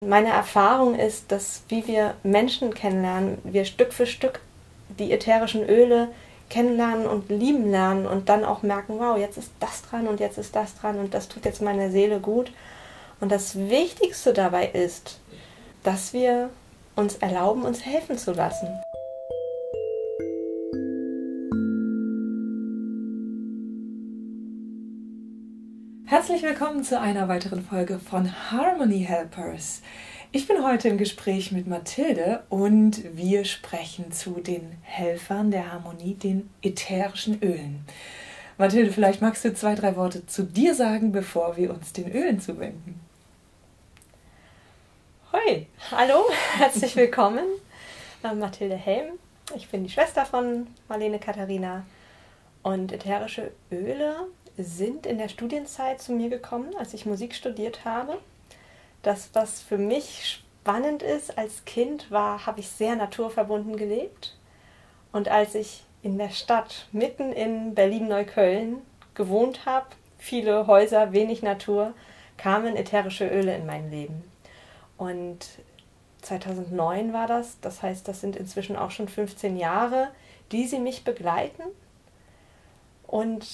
Meine Erfahrung ist, dass wie wir Menschen kennenlernen, wir Stück für Stück die ätherischen Öle kennenlernen und lieben lernen und dann auch merken, wow, jetzt ist das dran und jetzt ist das dran und das tut jetzt meiner Seele gut. Und das Wichtigste dabei ist, dass wir uns erlauben, uns helfen zu lassen. Herzlich willkommen zu einer weiteren Folge von Harmony Helpers. Ich bin heute im Gespräch mit Mathilde und wir sprechen zu den Helfern der Harmonie, den ätherischen Ölen. Mathilde, vielleicht magst du 2, 3 Worte zu dir sagen, bevor wir uns den Ölen zuwenden. Hoi, hallo, herzlich willkommen. Mathilde Helm, ich bin die Schwester von Marlene Katharina und ätherische Öle sind in der Studienzeit zu mir gekommen, als ich Musik studiert habe. Das, was für mich spannend ist als Kind, war, habe ich sehr naturverbunden gelebt. Und als ich in der Stadt, mitten in Berlin-Neukölln gewohnt habe, viele Häuser, wenig Natur, kamen ätherische Öle in mein Leben. Und 2009 war das, das heißt, das sind inzwischen auch schon 15 Jahre, die sie mich begleiten und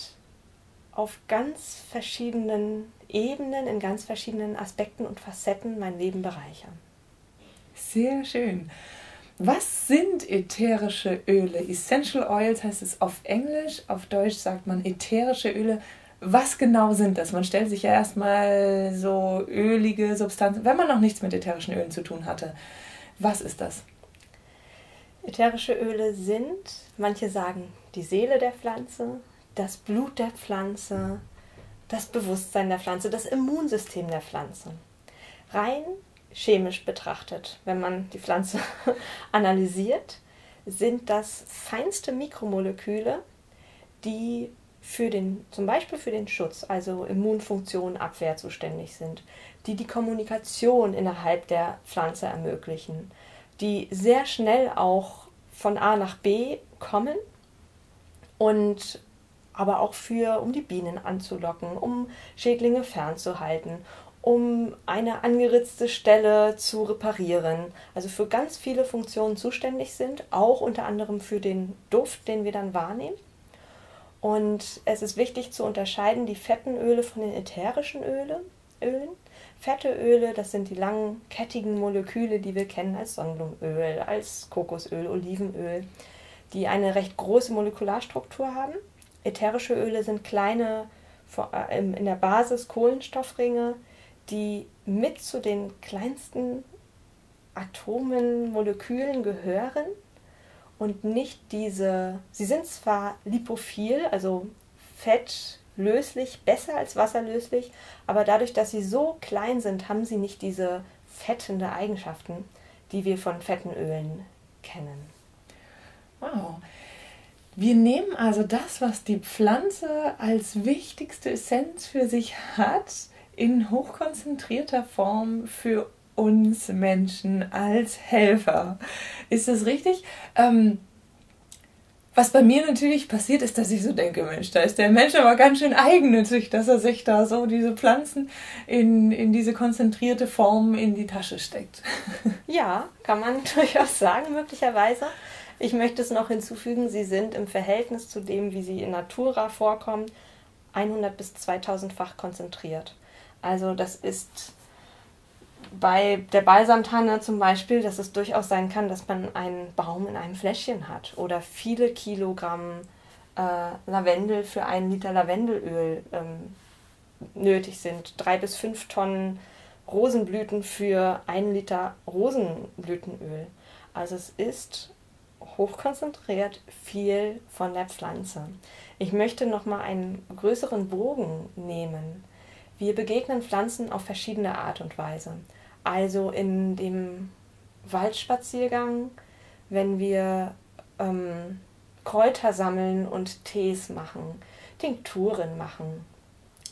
auf ganz verschiedenen Ebenen, in ganz verschiedenen Aspekten und Facetten mein Leben bereichern. Sehr schön. Was sind ätherische Öle? Essential Oils heißt es auf Englisch, auf Deutsch sagt man ätherische Öle. Was genau sind das? Man stellt sich ja erstmal so ölige Substanzen, wenn man noch nichts mit ätherischen Ölen zu tun hatte. Was ist das? Ätherische Öle sind, manche sagen, die Seele der Pflanze, das Blut der Pflanze, das Bewusstsein der Pflanze, das Immunsystem der Pflanze. Rein chemisch betrachtet, wenn man die Pflanze analysiert, sind das feinste Mikromoleküle, die zum Beispiel für den Schutz, also Immunfunktion, Abwehr zuständig sind, die die Kommunikation innerhalb der Pflanze ermöglichen, die sehr schnell auch von A nach B kommen und aber auch um die Bienen anzulocken, um Schädlinge fernzuhalten, um eine angeritzte Stelle zu reparieren, also für ganz viele Funktionen zuständig sind, auch unter anderem für den Duft, den wir dann wahrnehmen. Und es ist wichtig zu unterscheiden die fetten Öle von den ätherischen Ölen. Fette Öle, das sind die langen, kettigen Moleküle, die wir kennen als Sonnenblumenöl, als Kokosöl, Olivenöl, die eine recht große Molekularstruktur haben. Ätherische Öle sind kleine, in der Basis Kohlenstoffringe, die mit zu den kleinsten Atomen, Molekülen gehören und nicht sie sind zwar lipophil, also fettlöslich, besser als wasserlöslich, aber dadurch, dass sie so klein sind, haben sie nicht diese fettende Eigenschaften, die wir von fetten Ölen kennen. Wow. Wir nehmen also das, was die Pflanze als wichtigste Essenz für sich hat, in hochkonzentrierter Form für uns Menschen als Helfer. Ist das richtig? Was bei mir natürlich passiert, ist, dass ich so denke, Mensch, da ist der Mensch aber ganz schön eigennützig, dass er sich da so diese Pflanzen in diese konzentrierte Form in die Tasche steckt. Ja, kann man durchaus sagen, möglicherweise. Ich möchte es noch hinzufügen, sie sind im Verhältnis zu dem, wie sie in Natura vorkommen, 100 bis 2000-fach konzentriert. Also das ist bei der Balsamtanne zum Beispiel, dass es durchaus sein kann, dass man einen Baum in einem Fläschchen hat oder viele Kilogramm Lavendel für 1 Liter Lavendelöl nötig sind, 3 bis 5 Tonnen Rosenblüten für 1 Liter Rosenblütenöl. Also es ist hochkonzentriert viel von der Pflanze. Ich möchte noch mal einen größeren Bogen nehmen. Wir begegnen Pflanzen auf verschiedene Art und Weise. Also in dem Waldspaziergang, wenn wir Kräuter sammeln und Tees machen, Tinkturen machen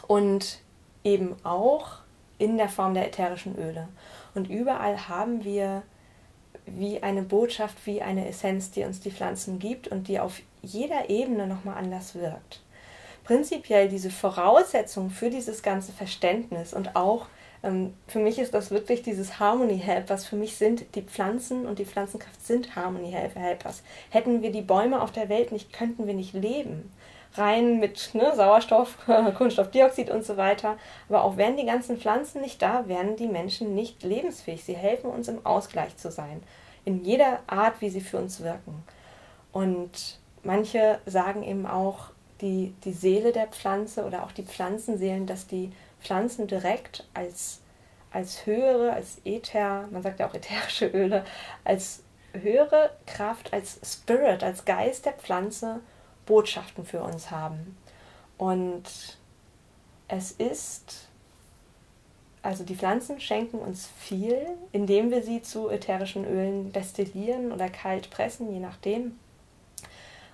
und eben auch in der Form der ätherischen Öle. Und überall haben wir wie eine Botschaft, wie eine Essenz, die uns die Pflanzen gibt und die auf jeder Ebene nochmal anders wirkt. Prinzipiell diese Voraussetzung für dieses ganze Verständnis und auch Für mich ist das wirklich dieses Harmony Helpers. Für mich sind die Pflanzen und die Pflanzenkraft sind Harmony Helpers. Hätten wir die Bäume auf der Welt nicht, könnten wir nicht leben. Rein mit Sauerstoff, Kohlenstoffdioxid und so weiter. Aber auch wären die ganzen Pflanzen nicht da, wären die Menschen nicht lebensfähig. Sie helfen uns im Ausgleich zu sein. In jeder Art, wie sie für uns wirken. Und manche sagen eben auch, die Seele der Pflanze oder auch die Pflanzenseelen, dass die Pflanzen direkt als höhere, als Äther, man sagt ja auch ätherische Öle, als höhere Kraft, als Spirit, als Geist der Pflanze Botschaften für uns haben. Und also die Pflanzen schenken uns viel, indem wir sie zu ätherischen Ölen destillieren oder kalt pressen, je nachdem.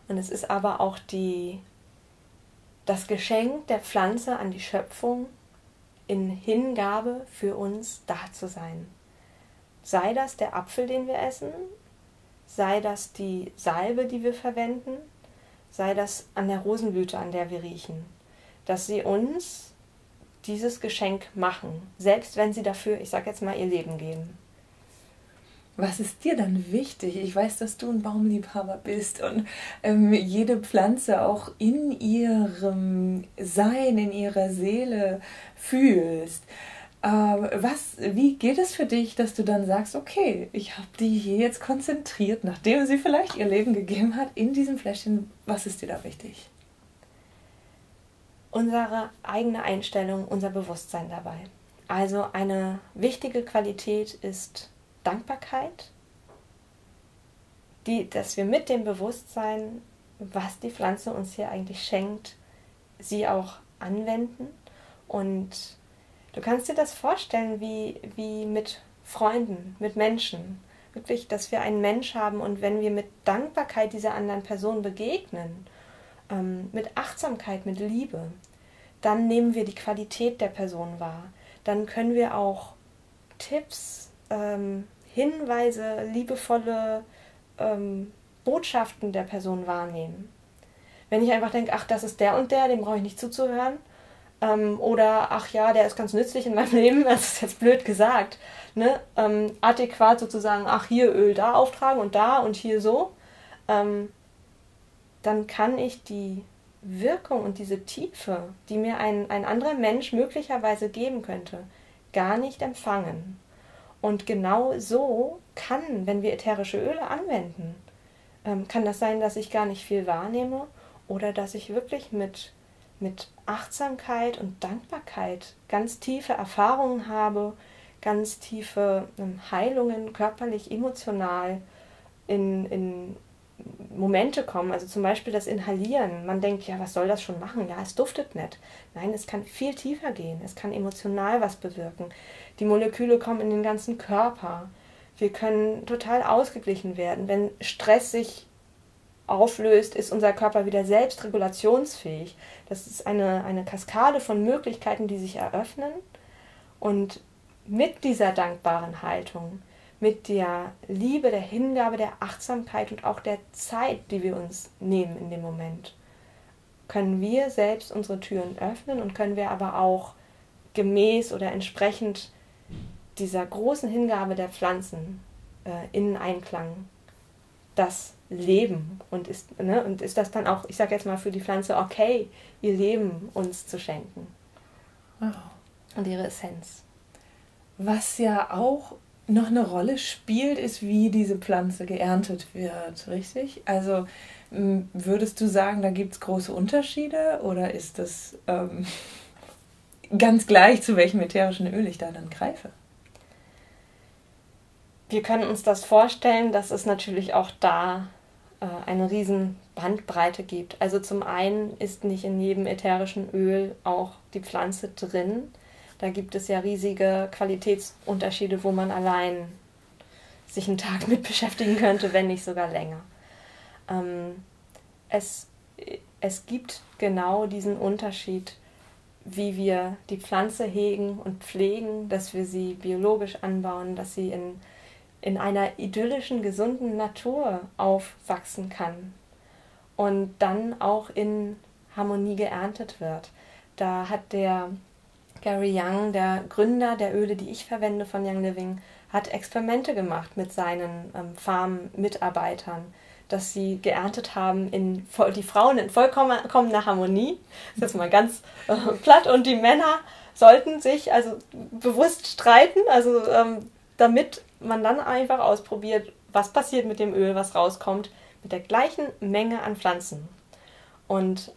Und es ist aber auch das Geschenk der Pflanze an die Schöpfung, in Hingabe für uns da zu sein. Sei das der Apfel, den wir essen, sei das die Salbe, die wir verwenden, sei das an der Rosenblüte, an der wir riechen, dass sie uns dieses Geschenk machen, selbst wenn sie dafür, ich sage jetzt mal, ihr Leben geben. Was ist dir dann wichtig? Ich weiß, dass du ein Baumliebhaber bist und jede Pflanze auch in ihrem Sein, in ihrer Seele fühlst. Wie geht es für dich, dass du dann sagst, okay, ich habe die hier jetzt konzentriert, nachdem sie vielleicht ihr Leben gegeben hat, in diesem Fläschchen. Was ist dir da wichtig? Unsere eigene Einstellung, unser Bewusstsein dabei. Also eine wichtige Qualität ist Dankbarkeit, dass wir mit dem Bewusstsein, was die Pflanze uns hier eigentlich schenkt, sie auch anwenden. Und du kannst dir das vorstellen wie mit Freunden, mit Menschen. Wirklich, dass wir einen Mensch haben und wenn wir mit Dankbarkeit dieser anderen Person begegnen, mit Achtsamkeit, mit Liebe, dann nehmen wir die Qualität der Person wahr. Dann können wir auch Tipps, Hinweise, liebevolle Botschaften der Person wahrnehmen. Wenn ich einfach denke, ach, das ist der und der, dem brauche ich nicht zuzuhören, oder ach ja, der ist ganz nützlich in meinem Leben, das ist jetzt blöd gesagt, ne? Adäquat sozusagen, ach, hier Öl da auftragen und hier so, dann kann ich die Wirkung und diese Tiefe, die mir ein anderer Mensch möglicherweise geben könnte, gar nicht empfangen. Und genau so kann, wenn wir ätherische Öle anwenden, kann das sein, dass ich gar nicht viel wahrnehme oder dass ich wirklich mit Achtsamkeit und Dankbarkeit ganz tiefe Erfahrungen habe, ganz tiefe Heilungen, körperlich, emotional in Momente kommen. Also zum Beispiel das Inhalieren. Man denkt, ja, was soll das schon machen? Ja, es duftet nicht. Nein, es kann viel tiefer gehen. Es kann emotional was bewirken. Die Moleküle kommen in den ganzen Körper. Wir können total ausgeglichen werden. Wenn Stress sich auflöst, ist unser Körper wieder selbstregulationsfähig. Das ist eine Kaskade von Möglichkeiten, die sich eröffnen. Und mit dieser dankbaren Haltung, mit der Liebe, der Hingabe, der Achtsamkeit und auch der Zeit, die wir uns nehmen in dem Moment, können wir selbst unsere Türen öffnen und können wir aber auch gemäß oder entsprechend dieser großen Hingabe der Pflanzen in Einklang das Leben und ist das dann auch, ich sage jetzt mal für die Pflanze, okay, ihr Leben uns zu schenken. Wow. Und ihre Essenz. Was ja auch noch eine Rolle spielt, ist, wie diese Pflanze geerntet wird, richtig? Also würdest du sagen, da gibt es große Unterschiede oder ist das ganz gleich, zu welchem ätherischen Öl ich da dann greife? Wir können uns das vorstellen, dass es natürlich auch da eine riesen Bandbreite gibt. Also zum einen ist nicht in jedem ätherischen Öl auch die Pflanze drin. Da gibt es ja riesige Qualitätsunterschiede, wo man allein sich einen Tag mit beschäftigen könnte, wenn nicht sogar länger. Es gibt genau diesen Unterschied, wie wir die Pflanze hegen und pflegen, dass wir sie biologisch anbauen, dass sie in einer idyllischen, gesunden Natur aufwachsen kann und dann auch in Harmonie geerntet wird. Da hat der Gary Young, der Gründer der Öle, die ich verwende von Young Living, hat Experimente gemacht mit seinen Farm-Mitarbeitern, dass sie geerntet haben, die Frauen in vollkommener Harmonie, das ist mal ganz platt, und die Männer sollten sich also bewusst streiten, also damit man dann einfach ausprobiert, was passiert mit dem Öl, was rauskommt, mit der gleichen Menge an Pflanzen. Und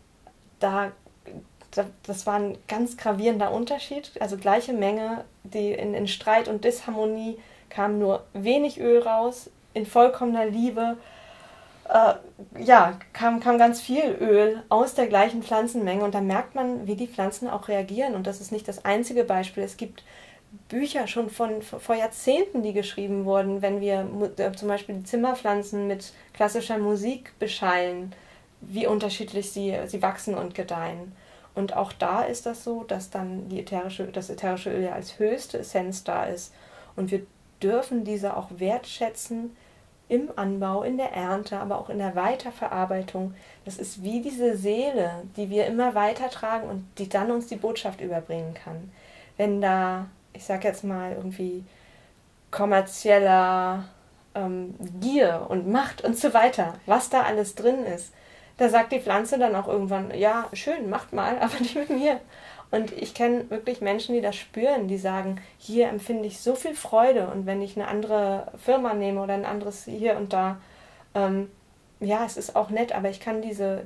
das war ein ganz gravierender Unterschied, also gleiche Menge, die in Streit und Disharmonie kam nur wenig Öl raus, in vollkommener Liebe kam ganz viel Öl aus der gleichen Pflanzenmenge, und da merkt man, wie die Pflanzen auch reagieren, und das ist nicht das einzige Beispiel. Es gibt Bücher schon vor Jahrzehnten, die geschrieben wurden, wenn wir zum Beispiel die Zimmerpflanzen mit klassischer Musik beschallen, wie unterschiedlich sie wachsen und gedeihen. Und auch da ist das so, dass dann das ätherische Öl ja als höchste Essenz da ist. Und wir dürfen diese auch wertschätzen im Anbau, in der Ernte, aber auch in der Weiterverarbeitung. Das ist wie diese Seele, die wir immer weitertragen und die dann uns die Botschaft überbringen kann. Wenn da, ich sag jetzt mal, irgendwie kommerzieller Gier und Macht und so weiter, was da alles drin ist, da sagt die Pflanze dann auch irgendwann, ja, schön, macht mal, aber nicht mit mir. Und ich kenne wirklich Menschen, die das spüren, die sagen, hier empfinde ich so viel Freude, und wenn ich eine andere Firma nehme oder ein anderes hier und da, es ist auch nett, aber ich kann diese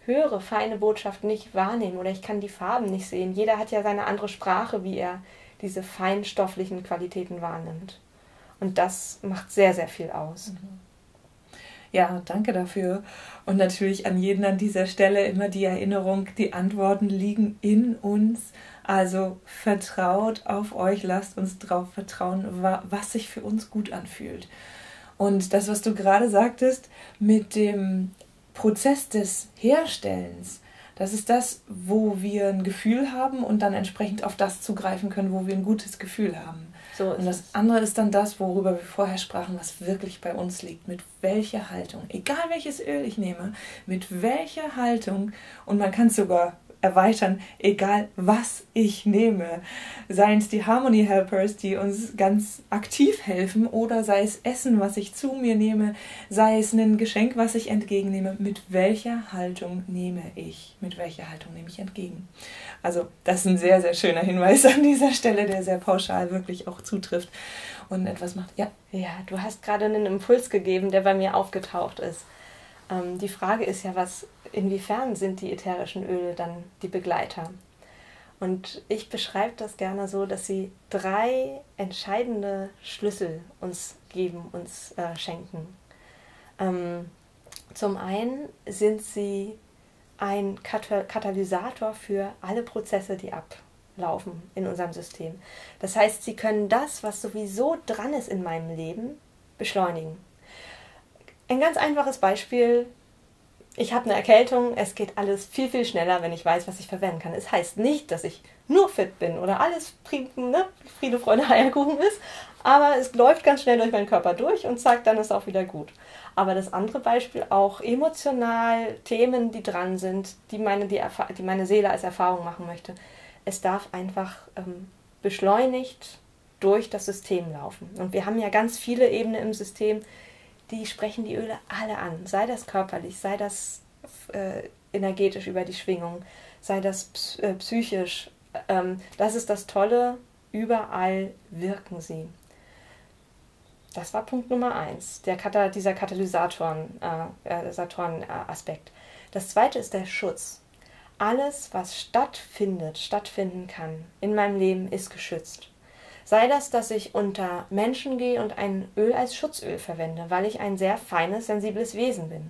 höhere, feine Botschaft nicht wahrnehmen, oder ich kann die Farben nicht sehen. Jeder hat ja seine andere Sprache, wie er diese feinstofflichen Qualitäten wahrnimmt. Und das macht sehr, sehr viel aus. Ja, danke dafür. Und natürlich an jeden an dieser Stelle immer die Erinnerung, die Antworten liegen in uns. Also vertraut auf euch, lasst uns darauf vertrauen, was sich für uns gut anfühlt. Und das, was du gerade sagtest, mit dem Prozess des Herstellens, das ist das, wo wir ein Gefühl haben und dann entsprechend auf das zugreifen können, wo wir ein gutes Gefühl haben. So und das andere ist dann das, worüber wir vorher sprachen, was wirklich bei uns liegt. Mit welcher Haltung, egal welches Öl ich nehme, mit welcher Haltung, und man kann es sogar erweitern, egal was ich nehme. Seien es die Harmony Helpers, die uns ganz aktiv helfen, oder sei es Essen, was ich zu mir nehme, sei es ein Geschenk, was ich entgegennehme. Mit welcher Haltung nehme ich? Mit welcher Haltung nehme ich entgegen? Also das ist ein sehr, sehr schöner Hinweis an dieser Stelle, der sehr pauschal wirklich auch zutrifft und etwas macht. Ja, du hast gerade einen Impuls gegeben, der bei mir aufgetaucht ist. Die Frage ist ja, inwiefern sind die ätherischen Öle dann die Begleiter? Und ich beschreibe das gerne so, dass sie 3 entscheidende Schlüssel uns geben, uns schenken. Zum einen sind sie ein Katalysator für alle Prozesse, die ablaufen in unserem System. Das heißt, sie können das, was sowieso dran ist in meinem Leben, beschleunigen. Ein ganz einfaches Beispiel: Ich habe eine Erkältung, es geht alles viel, viel schneller, wenn ich weiß, was ich verwenden kann. Es heißt nicht, dass ich nur fit bin oder alles Friede, Freude, Eierkuchen ist, aber es läuft ganz schnell durch meinen Körper durch und zack, dann ist es auch wieder gut. Aber das andere Beispiel auch emotional, Themen, die dran sind, die meine Seele als Erfahrung machen möchte. Es darf einfach beschleunigt durch das System laufen. Und wir haben ja ganz viele Ebenen im System, die sprechen die Öle alle an. Sei das körperlich, sei das energetisch über die Schwingung, sei das psychisch. Das ist das Tolle, überall wirken sie. Das war Punkt Nummer 1, dieser Katalysatoren-Aspekt. Das zweite ist der Schutz. Alles, was stattfinden kann in meinem Leben, ist geschützt. Sei das, dass ich unter Menschen gehe und ein Öl als Schutzöl verwende, weil ich ein sehr feines, sensibles Wesen bin.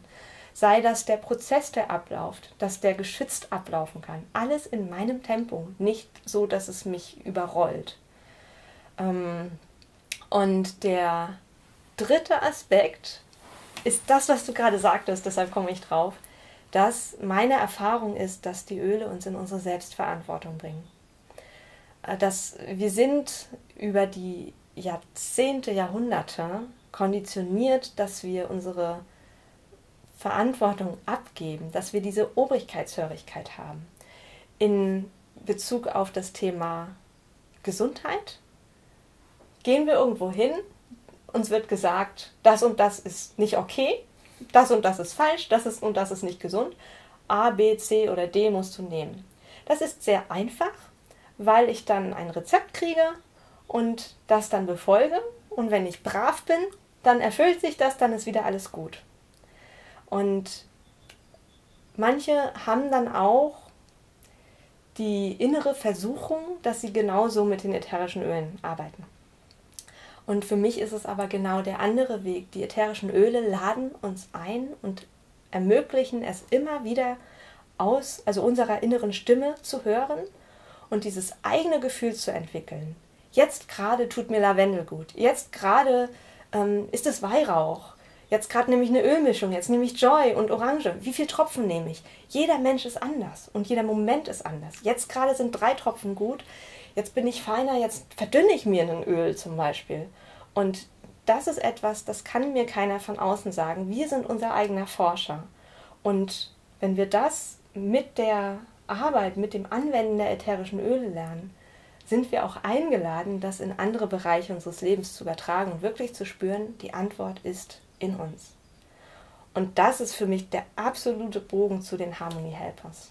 Sei das der Prozess, der abläuft, dass der geschützt ablaufen kann. Alles in meinem Tempo, nicht so, dass es mich überrollt. Und der dritte Aspekt ist das, was du gerade sagtest, deshalb komme ich drauf, dass meine Erfahrung ist, dass die Öle uns in unsere Selbstverantwortung bringen. Dass wir sind über die Jahrzehnte, Jahrhunderte konditioniert, dass wir unsere Verantwortung abgeben, dass wir diese Obrigkeitshörigkeit haben. In Bezug auf das Thema Gesundheit. Gehen wir irgendwo hin, uns wird gesagt, das und das ist nicht okay, das und das ist falsch, das ist und das ist nicht gesund. A, B, C oder D musst du nehmen. Das ist sehr einfach, weil ich dann ein Rezept kriege und das dann befolge. Und wenn ich brav bin, dann erfüllt sich das, dann ist wieder alles gut. Und manche haben dann auch die innere Versuchung, dass sie genauso mit den ätherischen Ölen arbeiten. Und für mich ist es aber genau der andere Weg. Die ätherischen Öle laden uns ein und ermöglichen es immer wieder also unserer inneren Stimme zu hören und dieses eigene Gefühl zu entwickeln. Jetzt gerade tut mir Lavendel gut. Jetzt gerade ist es Weihrauch. Jetzt gerade nehme ich eine Ölmischung. Jetzt nehme ich Joy und Orange. Wie viele Tropfen nehme ich? Jeder Mensch ist anders und jeder Moment ist anders. Jetzt gerade sind 3 Tropfen gut. Jetzt bin ich feiner. Jetzt verdünne ich mir ein Öl zum Beispiel. Und das ist etwas, das kann mir keiner von außen sagen. Wir sind unser eigener Forscher. Und wenn wir das mit der Arbeit, mit dem Anwenden der ätherischen Öle lernen, sind wir auch eingeladen, das in andere Bereiche unseres Lebens zu übertragen und wirklich zu spüren, die Antwort ist in uns. Und das ist für mich der absolute Bogen zu den Harmony Helpers.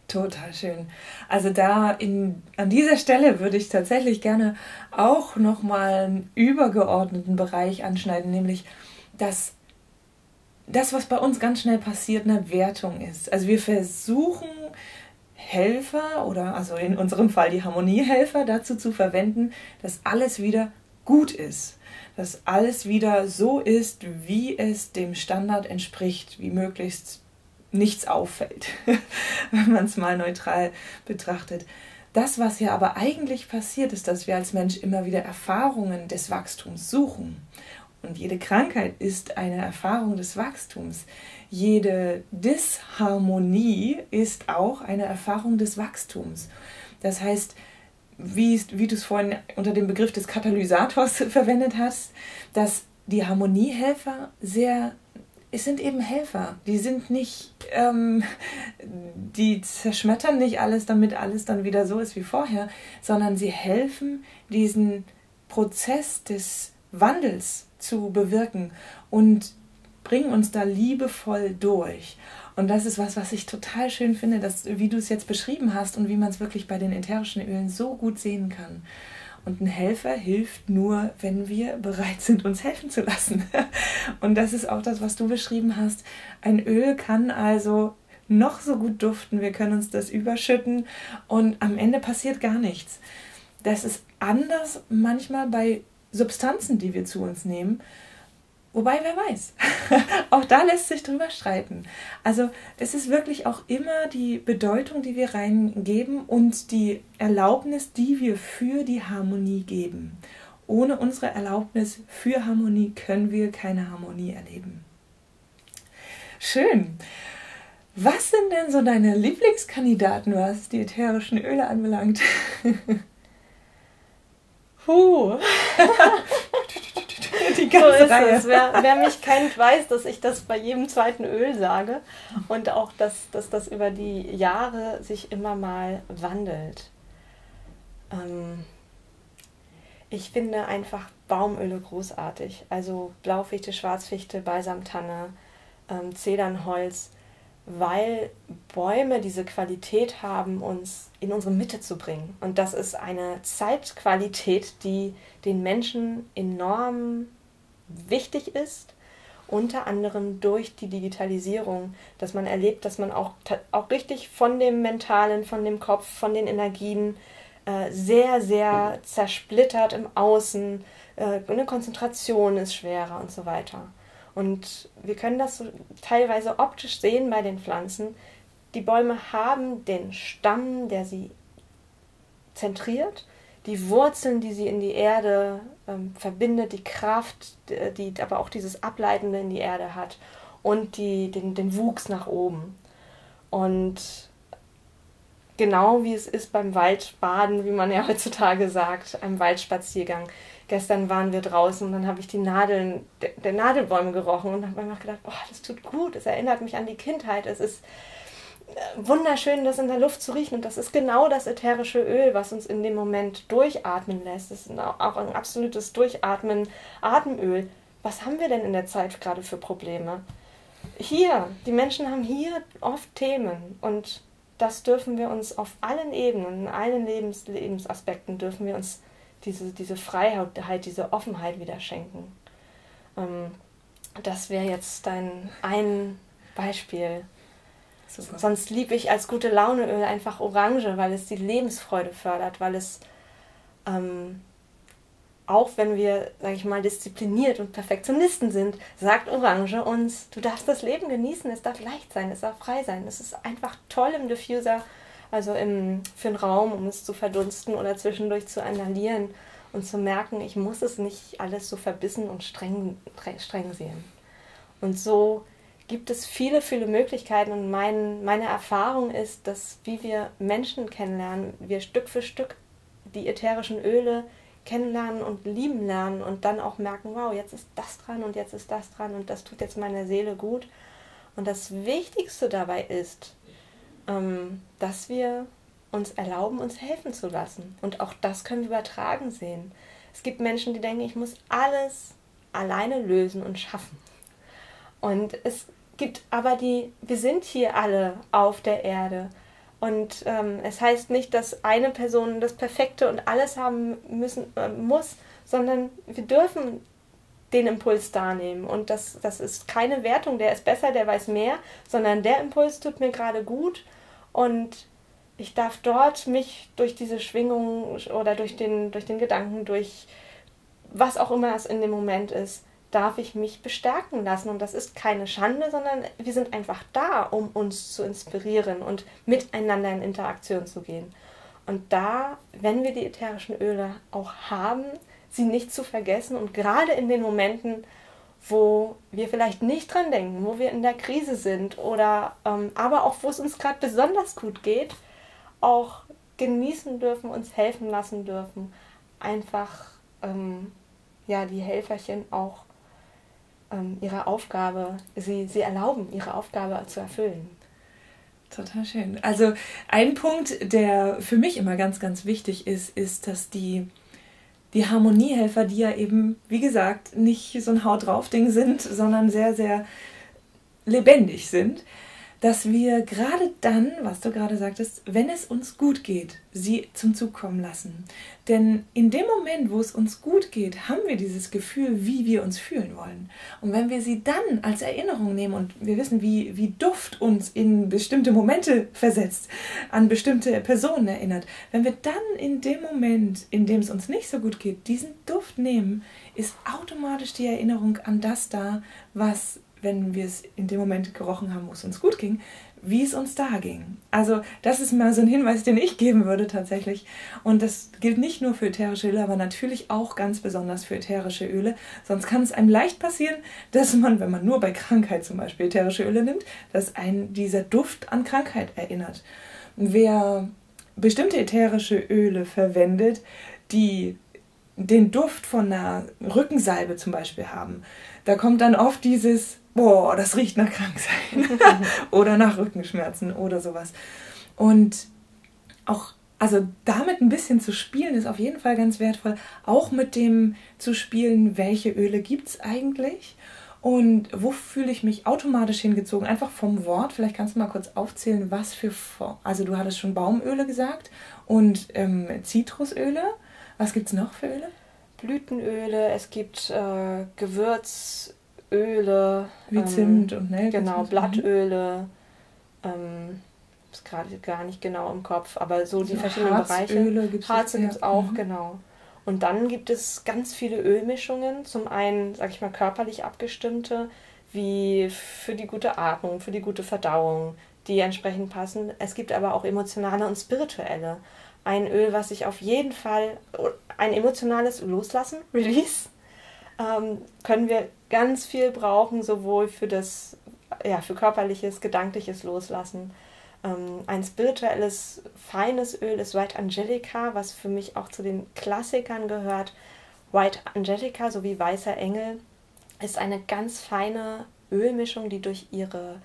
Total schön. Also an dieser Stelle würde ich tatsächlich gerne auch nochmal einen übergeordneten Bereich anschneiden, nämlich dass das, was bei uns ganz schnell passiert, eine Wertung ist. Also wir versuchen Helfer oder also in unserem Fall die Harmoniehelfer dazu zu verwenden, dass alles wieder gut ist. Dass alles wieder so ist, wie es dem Standard entspricht, wie möglichst nichts auffällt, wenn man es mal neutral betrachtet. Das, was ja aber eigentlich passiert, ist, dass wir als Mensch immer wieder Erfahrungen des Wachstums suchen. Und jede Krankheit ist eine Erfahrung des Wachstums. Jede Disharmonie ist auch eine Erfahrung des Wachstums. Das heißt, wie du es vorhin unter dem Begriff des Katalysators verwendet hast, dass die Harmoniehelfer es sind eben Helfer. Die sind nicht, die zerschmettern nicht alles, damit alles dann wieder so ist wie vorher, sondern sie helfen, diesen Prozess des Wandels zu bewirken und bringen uns da liebevoll durch. Und das ist was ich total schön finde, wie du es jetzt beschrieben hast und wie man es wirklich bei den ätherischen Ölen so gut sehen kann. Und ein Helfer hilft nur, wenn wir bereit sind, uns helfen zu lassen. Und das ist auch das, was du beschrieben hast. Ein Öl kann also noch so gut duften, wir können uns das überschütten und am Ende passiert gar nichts. Das ist anders manchmal bei Substanzen, die wir zu uns nehmen. Wobei, wer weiß, auch da lässt sich drüber streiten. Also es ist wirklich auch immer die Bedeutung, die wir reingeben und die Erlaubnis, die wir für die Harmonie geben. Ohne unsere Erlaubnis für Harmonie können wir keine Harmonie erleben. Schön. Was sind denn so deine Lieblingskandidaten, was die ätherischen Öle anbelangt? Die ganze so ist Reihe. es. Wer mich kennt, weiß, dass ich das bei jedem zweiten Öl sage und auch, dass das über die Jahre sich immer mal wandelt. Ich finde einfach Baumöle großartig. Also Blaufichte, Schwarzfichte, Balsamtanne, Zedernholz, weil Bäume diese Qualität haben, uns in unsere Mitte zu bringen. Und das ist eine Zeitqualität, die den Menschen enorm wichtig ist, unter anderem durch die Digitalisierung, dass man erlebt, dass man auch richtig von dem Mentalen, von dem Kopf, von den Energien sehr, sehr zersplittert im Außen, eine Konzentration ist schwerer und so weiter. Und wir können das so teilweise optisch sehen bei den Pflanzen. Die Bäume haben den Stamm, der sie zentriert, die Wurzeln, die sie in die Erde verbindet, die Kraft, die aber auch dieses Ableitende in die Erde hat und den Wuchs nach oben. Und genau wie es ist beim Waldbaden, wie man ja heutzutage sagt, einem Waldspaziergang. Gestern waren wir draußen und dann habe ich die Nadeln der Nadelbäume gerochen und habe einfach gedacht, oh, das tut gut, es erinnert mich an die Kindheit, es ist wunderschön, das in der Luft zu riechen. Und das ist genau das ätherische Öl, was uns in dem Moment durchatmen lässt. Das ist auch ein absolutes Durchatmen, Atemöl. Was haben wir denn in der Zeit gerade für Probleme? Hier, die Menschen haben hier oft Themen und das dürfen wir uns auf allen Ebenen, in allen Lebensaspekten dürfen wir uns diese Freiheit, diese Offenheit wieder schenken. Das wäre jetzt ein Beispiel. Super. Sonst liebe ich als gute Launeöl einfach Orange, weil es die Lebensfreude fördert, weil es auch wenn wir, sage ich mal, diszipliniert und Perfektionisten sind, sagt Orange uns, du darfst das Leben genießen, es darf leicht sein, es darf frei sein. Es ist einfach toll im Diffuser, also für einen Raum, um es zu verdunsten oder zwischendurch zu inhalieren und zu merken, ich muss es nicht alles so verbissen und streng sehen. Und so gibt es viele, viele Möglichkeiten und meine Erfahrung ist, dass wie wir Menschen kennenlernen, wir Stück für Stück die ätherischen Öle kennenlernen und lieben lernen und dann auch merken, wow, jetzt ist das dran und jetzt ist das dran und das tut jetzt meiner Seele gut. Und das Wichtigste dabei ist, dass wir uns erlauben, uns helfen zu lassen. Und auch das können wir übertragen sehen. Es gibt Menschen, die denken, ich muss alles alleine lösen und schaffen. Und es gibt aber wir sind hier alle auf der Erde. Und es heißt nicht, dass eine Person das Perfekte und alles haben muss, sondern wir dürfen den Impuls wahrnehmen. Und das ist keine Wertung, der ist besser, der weiß mehr, sondern der Impuls tut mir gerade gut und ich darf dort mich durch diese Schwingung oder durch den Gedanken, durch was auch immer es in dem Moment ist, darf ich mich bestärken lassen. Und das ist keine Schande, sondern wir sind einfach da, um uns zu inspirieren und miteinander in Interaktion zu gehen. Und da, wenn wir die ätherischen Öle auch haben, sie nicht zu vergessen und gerade in den Momenten, wo wir vielleicht nicht dran denken, wo wir in der Krise sind oder aber auch, wo es uns gerade besonders gut geht, auch genießen dürfen, uns helfen lassen dürfen, einfach die Helferchen auch ihre Aufgabe, sie erlauben, ihre Aufgabe zu erfüllen. Total schön. Also ein Punkt, der für mich immer ganz, ganz wichtig ist, dass die Harmoniehelfer, die ja eben, wie gesagt, nicht so ein Haut drauf Ding sind, sondern sehr, sehr lebendig sind, dass wir gerade dann, was du gerade sagtest, wenn es uns gut geht, sie zum Zug kommen lassen. Denn in dem Moment, wo es uns gut geht, haben wir dieses Gefühl, wie wir uns fühlen wollen. Und wenn wir sie dann als Erinnerung nehmen und wir wissen, wie Duft uns in bestimmte Momente versetzt, an bestimmte Personen erinnert, wenn wir dann in dem Moment, in dem es uns nicht so gut geht, diesen Duft nehmen, ist automatisch die Erinnerung an das da, was, wenn wir es in dem Moment gerochen haben, wo es uns gut ging, wie es uns da ging. Also das ist mal so ein Hinweis, den ich geben würde tatsächlich. Und das gilt nicht nur für ätherische Öle, aber natürlich auch ganz besonders für ätherische Öle. Sonst kann es einem leicht passieren, dass man, wenn man nur bei Krankheit zum Beispiel ätherische Öle nimmt, dass einen dieser Duft an Krankheit erinnert. Wer bestimmte ätherische Öle verwendet, die den Duft von einer Rückensalbe zum Beispiel haben, da kommt dann oft dieses, boah, das riecht nach Kranksein oder nach Rückenschmerzen oder sowas. Und auch, also damit ein bisschen zu spielen, ist auf jeden Fall ganz wertvoll. Auch mit dem zu spielen, welche Öle gibt es eigentlich und wo fühle ich mich automatisch hingezogen. Einfach vom Wort, vielleicht kannst du mal kurz aufzählen, was für, also du hattest schon Baumöle gesagt und Zitrusöle. Was gibt es noch für Öle? Blütenöle, es gibt Gewürzöle. Wie Zimt und Nelke. Genau, Blattöle. Ist gerade gar nicht genau im Kopf, aber so die verschiedenen Harzöle Bereiche. Harze gibt es auch, genau. Und dann gibt es ganz viele Ölmischungen. Zum einen, sag ich mal, körperlich abgestimmte, wie für die gute Atmung, für die gute Verdauung, die entsprechend passen. Es gibt aber auch emotionale und spirituelle. Ein Öl, was ich auf jeden Fall, ein emotionales Loslassen, Release, können wir ganz viel brauchen, sowohl für für körperliches, gedankliches Loslassen. Ein spirituelles, feines Öl ist White Angelica, was für mich auch zu den Klassikern gehört. White Angelica sowie Weißer Engel ist eine ganz feine Ölmischung, die durch ihre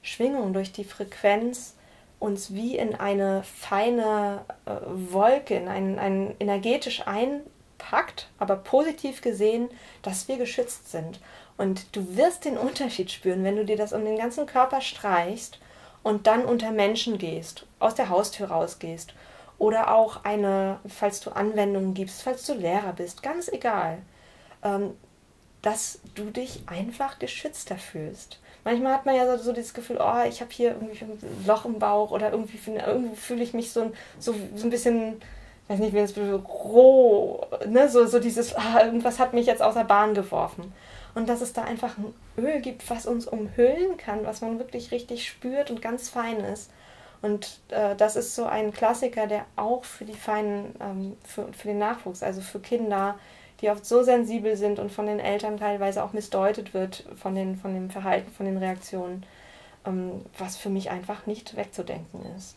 Schwingung, durch die Frequenz uns wie in eine feine Wolke, in einen energetisch einpackt, aber positiv gesehen, dass wir geschützt sind. Und du wirst den Unterschied spüren, wenn du dir das um den ganzen Körper streichst und dann unter Menschen gehst, aus der Haustür rausgehst oder auch falls du Anwendungen gibst, falls du Lehrer bist, ganz egal, dass du dich einfach geschützter fühlst. Manchmal hat man ja so dieses Gefühl, oh, ich habe hier irgendwie ein Loch im Bauch oder irgendwie fühle ich mich so ein bisschen, weiß nicht, wie das roh, ne? so dieses, irgendwas hat mich jetzt aus der Bahn geworfen. Und dass es da einfach ein Öl gibt, was uns umhüllen kann, was man wirklich richtig spürt und ganz fein ist. Und das ist so ein Klassiker, der auch für die feinen, für den Nachwuchs, also für Kinder, die oft so sensibel sind und von den Eltern teilweise auch missdeutet wird, von dem Verhalten, von den Reaktionen, was für mich einfach nicht wegzudenken ist.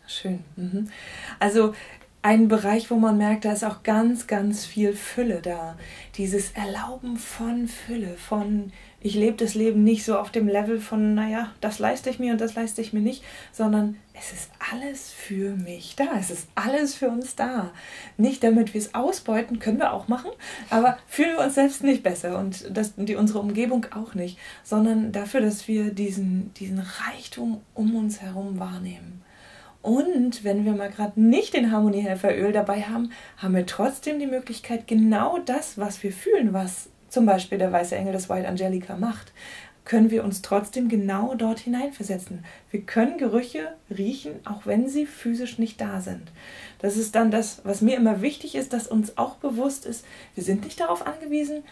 Schön. Mhm. Also ein Bereich, wo man merkt, da ist auch ganz, ganz viel Fülle da. Dieses Erlauben von Fülle, von ich lebe das Leben nicht so auf dem Level von, naja, das leiste ich mir und das leiste ich mir nicht, sondern es ist alles für mich da, es ist alles für uns da. Nicht damit wir es ausbeuten, können wir auch machen, aber fühlen wir uns selbst nicht besser und unsere Umgebung auch nicht, sondern dafür, dass wir diesen Reichtum um uns herum wahrnehmen. Und wenn wir mal gerade nicht den Harmoniehelferöl dabei haben, haben wir trotzdem die Möglichkeit, genau das, was wir fühlen, was zum Beispiel der weiße Engel des White Angelica macht, können wir uns trotzdem genau dort hineinversetzen. Wir können Gerüche riechen, auch wenn sie physisch nicht da sind. Das ist dann das, was mir immer wichtig ist, dass uns auch bewusst ist, wir sind nicht darauf angewiesen,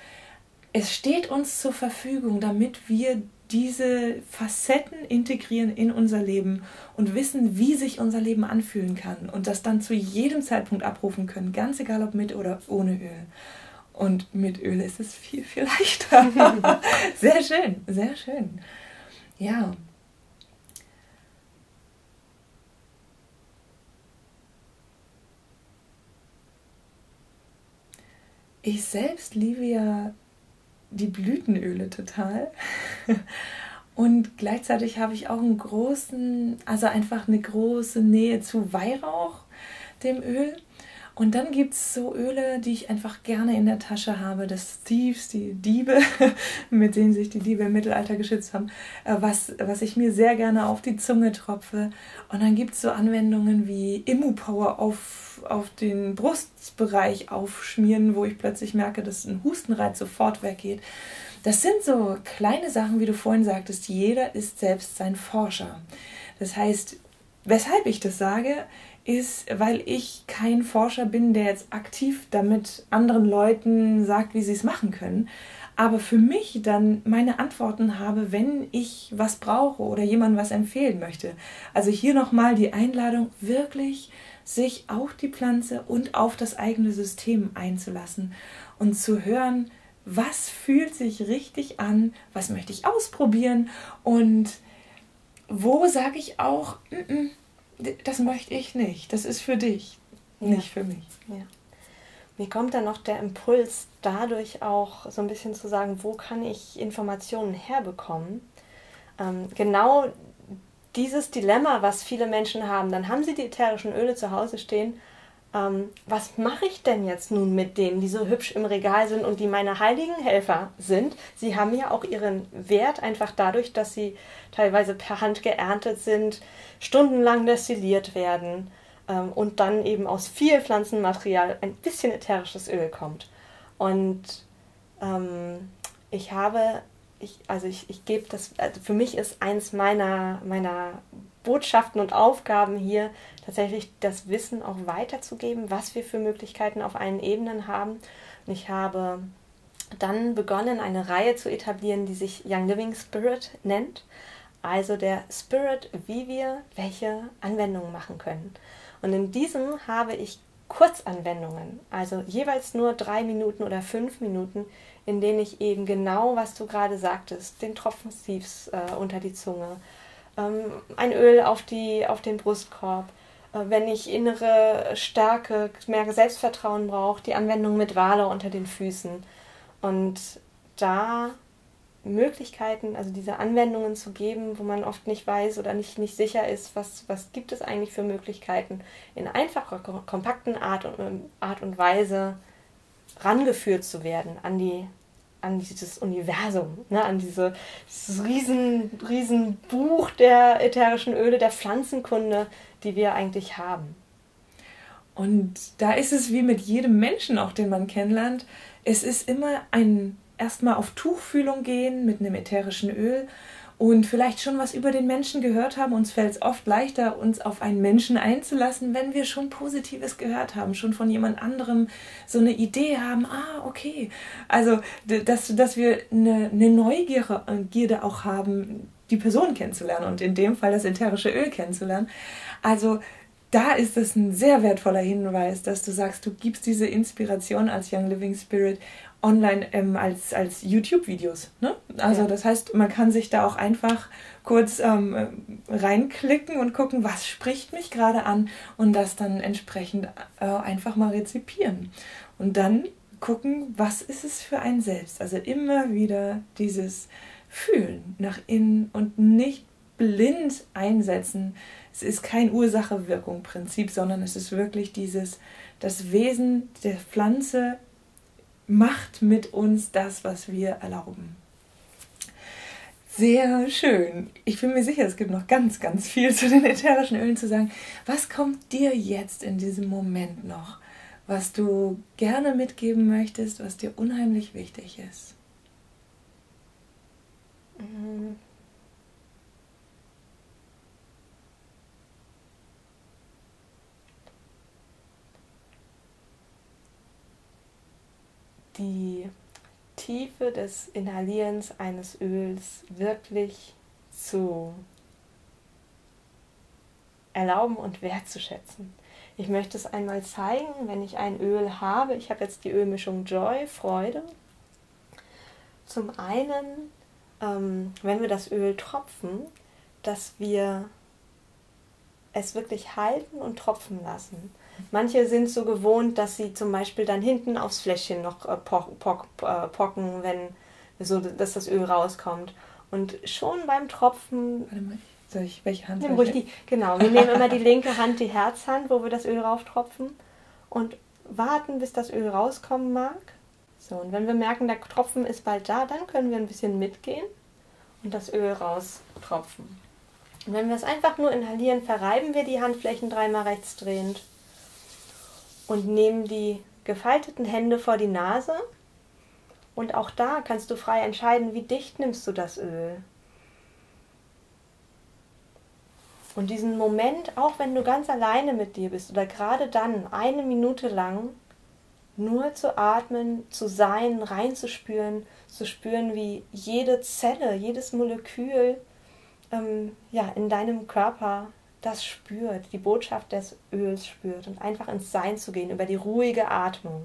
es steht uns zur Verfügung, damit wir diese Facetten integrieren in unser Leben und wissen, wie sich unser Leben anfühlen kann und das dann zu jedem Zeitpunkt abrufen können, ganz egal ob mit oder ohne Öl. Und mit Öl ist es viel, viel leichter. Sehr schön, sehr schön. Ja. Ich selbst liebe ja die Blütenöle total. Und gleichzeitig habe ich auch einfach eine große Nähe zu Weihrauch, dem Öl. Und dann gibt es so Öle, die ich einfach gerne in der Tasche habe, das Thieves, die Diebe, mit denen sich die Diebe im Mittelalter geschützt haben, was ich mir sehr gerne auf die Zunge tropfe. Und dann gibt es so Anwendungen wie Immu-Power auf den Brustbereich aufschmieren, wo ich plötzlich merke, dass ein Hustenreiz sofort weggeht. Das sind so kleine Sachen, wie du vorhin sagtest, jeder ist selbst sein Forscher. Das heißt, weshalb ich das sage, ist, weil ich kein Forscher bin, der jetzt aktiv damit anderen Leuten sagt, wie sie es machen können, aber für mich dann meine Antworten habe, wenn ich was brauche oder jemandem was empfehlen möchte. Also hier nochmal die Einladung, wirklich sich auf die Pflanze und auf das eigene System einzulassen und zu hören, was fühlt sich richtig an, was möchte ich ausprobieren und wo sage ich auch, das möchte ich nicht, das ist für dich, nicht für mich. Ja. Mir kommt dann noch der Impuls, dadurch auch so ein bisschen zu sagen, wo kann ich Informationen herbekommen? Genau dieses Dilemma, was viele Menschen haben, dann haben sie die ätherischen Öle zu Hause stehen. Was mache ich denn jetzt nun mit denen, die so hübsch im Regal sind und die meine heiligen Helfer sind? Sie haben ja auch ihren Wert einfach dadurch, dass sie teilweise per Hand geerntet sind, stundenlang destilliert werden und dann eben aus viel Pflanzenmaterial ein bisschen ätherisches Öl kommt. Und ich gebe das, also für mich ist eins meiner Botschaften und Aufgaben hier, tatsächlich das Wissen auch weiterzugeben, was wir für Möglichkeiten auf allen Ebenen haben. Und ich habe dann begonnen, eine Reihe zu etablieren, die sich Young Living Spirit nennt. Also der Spirit, wie wir welche Anwendungen machen können. Und in diesem habe ich Kurzanwendungen, also jeweils nur 3 Minuten oder 5 Minuten, in denen ich eben genau, was du gerade sagtest, den Tropfen Thieves unter die Zunge, ein Öl auf den Brustkorb, wenn ich innere Stärke, mehr Selbstvertrauen brauche, die Anwendung mit Wale unter den Füßen. Und da Möglichkeiten, also diese Anwendungen zu geben, wo man oft nicht weiß oder nicht sicher ist, was gibt es eigentlich für Möglichkeiten, in einfacher, kompakten Art und Weise rangeführt zu werden an dieses Universum, ne, an dieses riesen Buch der ätherischen Öle, der Pflanzenkunde, die wir eigentlich haben. Und da ist es wie mit jedem Menschen, auch den man kennenlernt, es ist immer ein erstmal auf Tuchfühlung gehen mit einem ätherischen Öl und vielleicht schon was über den Menschen gehört haben. Uns fällt es oft leichter, uns auf einen Menschen einzulassen, wenn wir schon Positives gehört haben, schon von jemand anderem so eine Idee haben, okay. Also, dass wir eine Neugierde auch haben, die Person kennenzulernen und in dem Fall das ätherische Öl kennenzulernen. Also, da ist es ein sehr wertvoller Hinweis, dass du sagst, du gibst diese Inspiration als Young Living Spirit online als YouTube-Videos. Ne? Also ja. Das heißt, man kann sich da auch einfach kurz reinklicken und gucken, was spricht mich gerade an und das dann entsprechend einfach mal rezipieren. Und dann gucken, was ist es für ein Selbst. Also immer wieder dieses Fühlen nach innen und nicht blind einsetzen. Es ist kein Ursache-Wirkung-Prinzip, sondern es ist wirklich das Wesen der Pflanze macht mit uns das, was wir erlauben. Sehr schön. Ich bin mir sicher, es gibt noch ganz, ganz viel zu den ätherischen Ölen zu sagen. Was kommt dir jetzt in diesem Moment noch, was du gerne mitgeben möchtest, was dir unheimlich wichtig ist? Die Tiefe des Inhalierens eines Öls wirklich zu erlauben und wertzuschätzen. Ich möchte es einmal zeigen, wenn ich ein Öl habe. Ich habe jetzt die Ölmischung Joy, Freude. Zum einen, wenn wir das Öl tropfen, dass wir es wirklich halten und tropfen lassen. Manche sind so gewohnt, dass sie zum Beispiel dann hinten aufs Fläschchen noch pocken, dass das Öl rauskommt. Und schon beim Tropfen... Warte mal, soll ich welche Hand? Genau, wir nehmen immer die linke Hand, die Herzhand, wo wir das Öl rauftropfen und warten, bis das Öl rauskommen mag. So, und wenn wir merken, der Tropfen ist bald da, dann können wir ein bisschen mitgehen und das Öl raustropfen. Und wenn wir es einfach nur inhalieren, verreiben wir die Handflächen dreimal rechtsdrehend und nehmen die gefalteten Hände vor die Nase. Und auch da kannst du frei entscheiden, wie dicht nimmst du das Öl. Und diesen Moment, auch wenn du ganz alleine mit dir bist oder gerade dann 1 Minute lang, nur zu atmen, zu sein, reinzuspüren, zu spüren, wie jede Zelle, jedes Molekül in deinem Körper das spürt, die Botschaft des Öls spürt und einfach ins Sein zu gehen über die ruhige Atmung.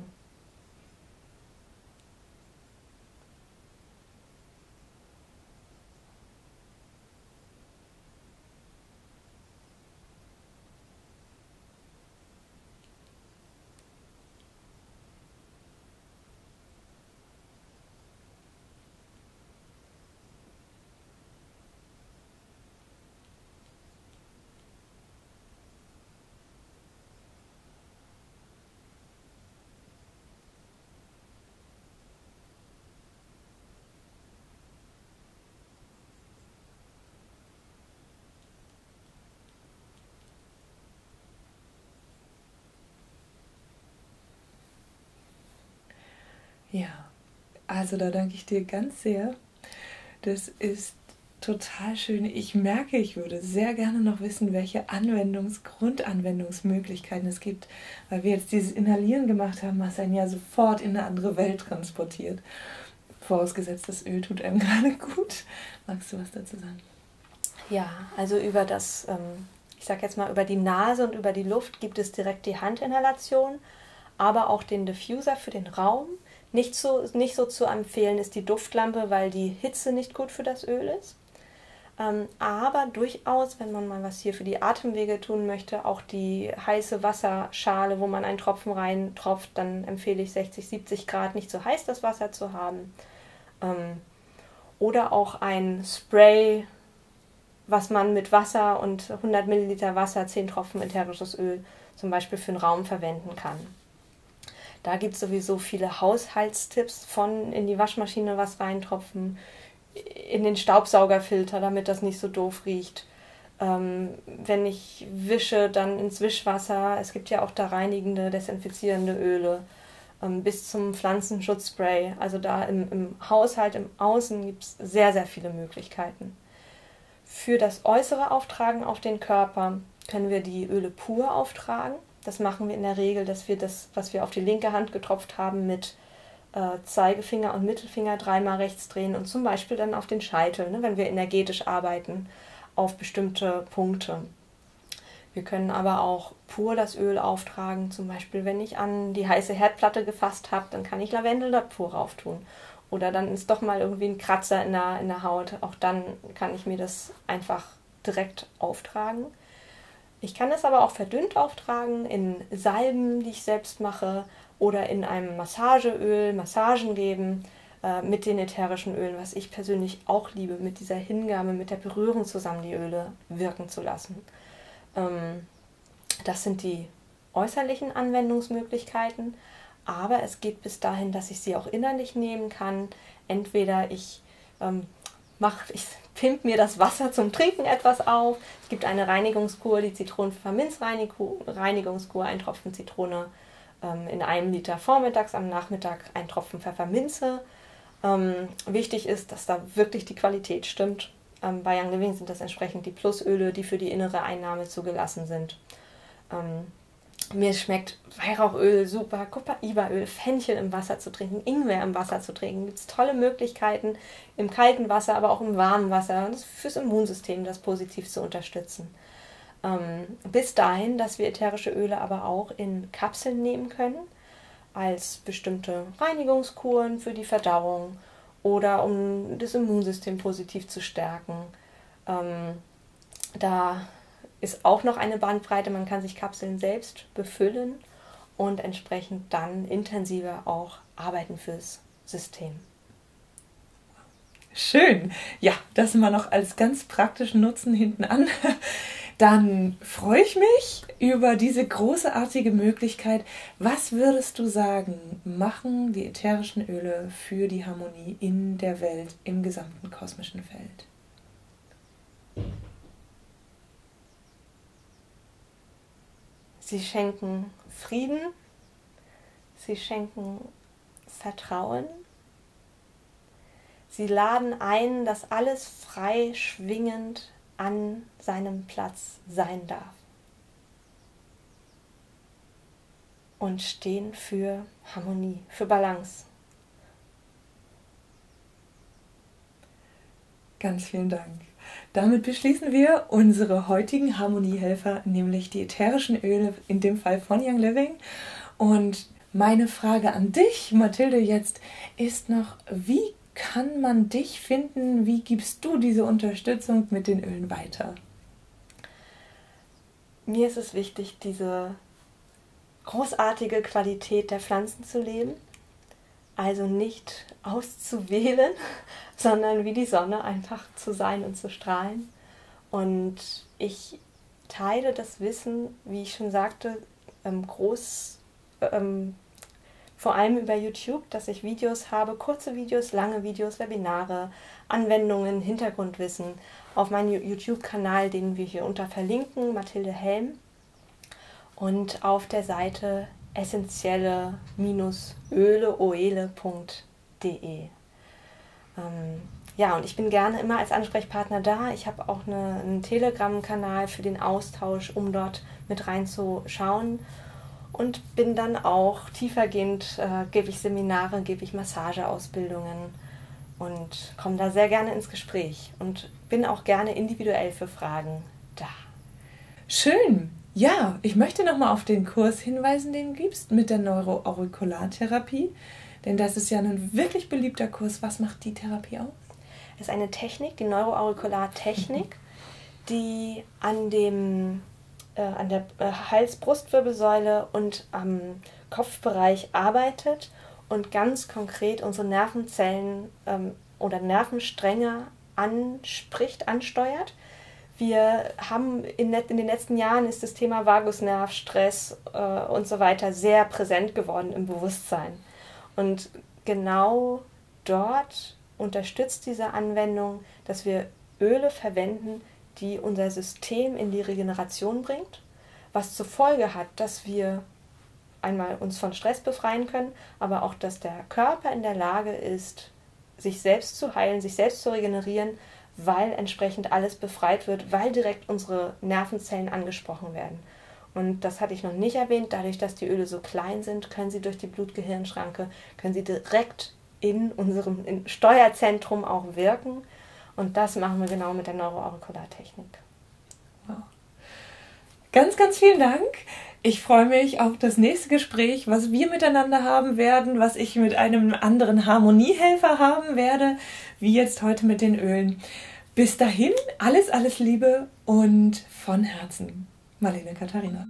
Ja, also da danke ich dir ganz sehr. Das ist total schön. Ich merke, ich würde sehr gerne noch wissen, welche Grundanwendungsmöglichkeiten es gibt, weil wir jetzt dieses Inhalieren gemacht haben, was einen ja sofort in eine andere Welt transportiert. Vorausgesetzt, das Öl tut einem gerade gut. Magst du was dazu sagen? Ja, also über das, ich sag jetzt mal über die Nase und über die Luft gibt es direkt die Handinhalation, aber auch den Diffuser für den Raum. Nicht so zu empfehlen ist die Duftlampe, weil die Hitze nicht gut für das Öl ist. Aber durchaus, wenn man mal was hier für die Atemwege tun möchte, auch die heiße Wasserschale, wo man einen Tropfen reintropft, dann empfehle ich 60, 70 Grad, nicht so heiß das Wasser zu haben. oder auch ein Spray, was man mit Wasser und 100 Milliliter Wasser, 10 Tropfen ätherisches Öl zum Beispiel für einen Raum verwenden kann. Da gibt es sowieso viele Haushaltstipps, von in die Waschmaschine was reintropfen, in den Staubsaugerfilter, damit das nicht so doof riecht. Wenn ich wische, dann ins Wischwasser. Es gibt ja auch da reinigende, desinfizierende Öle, bis zum Pflanzenschutzspray. Also da im Haushalt, im Außen gibt es sehr, sehr viele Möglichkeiten. Für das äußere Auftragen auf den Körper können wir die Öle pur auftragen. Das machen wir in der Regel, dass wir das, was wir auf die linke Hand getropft haben, mit Zeigefinger und Mittelfinger dreimal rechts drehen und zum Beispiel dann auf den Scheitel, ne, wenn wir energetisch arbeiten, auf bestimmte Punkte. Wir können aber auch pur das Öl auftragen, zum Beispiel wenn ich an die heiße Herdplatte gefasst habe, dann kann ich Lavendel da pur rauf tun. Oder dann ist doch mal irgendwie ein Kratzer in der Haut, auch dann kann ich mir das einfach direkt auftragen. Ich kann es aber auch verdünnt auftragen in Salben, die ich selbst mache, oder in einem Massageöl, Massagen geben mit den ätherischen Ölen, was ich persönlich auch liebe, mit dieser Hingabe, mit der Berührung zusammen die Öle wirken zu lassen. Das sind die äußerlichen Anwendungsmöglichkeiten, aber es geht bis dahin, dass ich sie auch innerlich nehmen kann. Entweder ich pimp mir das Wasser zum Trinken etwas auf. Es gibt eine Reinigungskur, die Zitronenpfefferminz-Reinigungskur, ein Tropfen Zitrone in 1 Liter vormittags, am Nachmittag ein Tropfen Pfefferminze. Wichtig ist, dass da wirklich die Qualität stimmt. Bei Young Living sind das entsprechend die Plusöle, die für die innere Einnahme zugelassen sind. Mir schmeckt Weihrauchöl super, Copaiba-Öl, Fenchel im Wasser zu trinken, Ingwer im Wasser zu trinken. Gibt es tolle Möglichkeiten im kalten Wasser, aber auch im warmen Wasser, fürs Immunsystem das positiv zu unterstützen. Bis dahin, dass wir ätherische Öle aber auch in Kapseln nehmen können, als bestimmte Reinigungskuren für die Verdauung oder um das Immunsystem positiv zu stärken. Da ist auch noch eine Bandbreite, man kann sich Kapseln selbst befüllen und entsprechend dann intensiver auch arbeiten fürs System. Schön. Ja, das mal noch als ganz praktischen Nutzen hinten an. Dann freue ich mich über diese großartige Möglichkeit. Was würdest du sagen, machen die ätherischen Öle für die Harmonie in der Welt, im gesamten kosmischen Feld? Sie schenken Frieden, sie schenken Vertrauen, sie laden ein, dass alles frei schwingend an seinem Platz sein darf und stehen für Harmonie, für Balance. Ganz vielen Dank. Damit beschließen wir unsere heutigen Harmoniehelfer, nämlich die ätherischen Öle, in dem Fall von Young Living. Und meine Frage an dich, Mathilde, jetzt ist noch, wie kann man dich finden? Wie gibst du diese Unterstützung mit den Ölen weiter? Mir ist es wichtig, diese großartige Qualität der Pflanzen zu leben. Also nicht auszuwählen, sondern wie die Sonne einfach zu sein und zu strahlen. Und ich teile das Wissen, wie ich schon sagte, vor allem über YouTube, dass ich Videos habe, kurze Videos, lange Videos, Webinare, Anwendungen, Hintergrundwissen auf meinem YouTube-Kanal, den wir hier unter verlinken, Mathilde Helm, und auf der Seite essentielle-öle.de. Ja, und ich bin gerne immer als Ansprechpartner da. Ich habe auch einen Telegram-Kanal für den Austausch, um dort mit reinzuschauen. Und bin dann auch tiefergehend, gebe ich Seminare, gebe ich Massageausbildungen und komme da sehr gerne ins Gespräch und bin auch gerne individuell für Fragen da. Schön! Ja, ich möchte nochmal auf den Kurs hinweisen, den du gibst mit der Neuroaurikulartherapie, denn das ist ja ein wirklich beliebter Kurs. Was macht die Therapie aus? Es ist eine Technik, die Neuroaurikulartechnik, die an der Hals-Brustwirbelsäule und am Kopfbereich arbeitet, und ganz konkret unsere Nervenzellen oder Nervenstränge anspricht, ansteuert. Wir haben in den letzten Jahren ist das Thema Vagusnerv, Stress und so weiter sehr präsent geworden im Bewusstsein. Und genau dort unterstützt diese Anwendung, dass wir Öle verwenden, die unser System in die Regeneration bringt, was zur Folge hat, dass wir einmal uns von Stress befreien können, aber auch, dass der Körper in der Lage ist, sich selbst zu heilen, sich selbst zu regenerieren, weil entsprechend alles befreit wird, weil direkt unsere Nervenzellen angesprochen werden. Und das hatte ich noch nicht erwähnt, dadurch, dass die Öle so klein sind, können sie durch die Blut-Gehirn-Schranke, können sie direkt in unserem Steuerzentrum auch wirken. Und das machen wir genau mit der Neuroaurikulartechnik. Wow. Ganz, ganz vielen Dank. Ich freue mich auf das nächste Gespräch, was wir miteinander haben werden, was ich mit einem anderen Harmoniehelfer haben werde, wie jetzt heute mit den Ölen. Bis dahin, alles, alles Liebe und von Herzen, Marlene Katharina.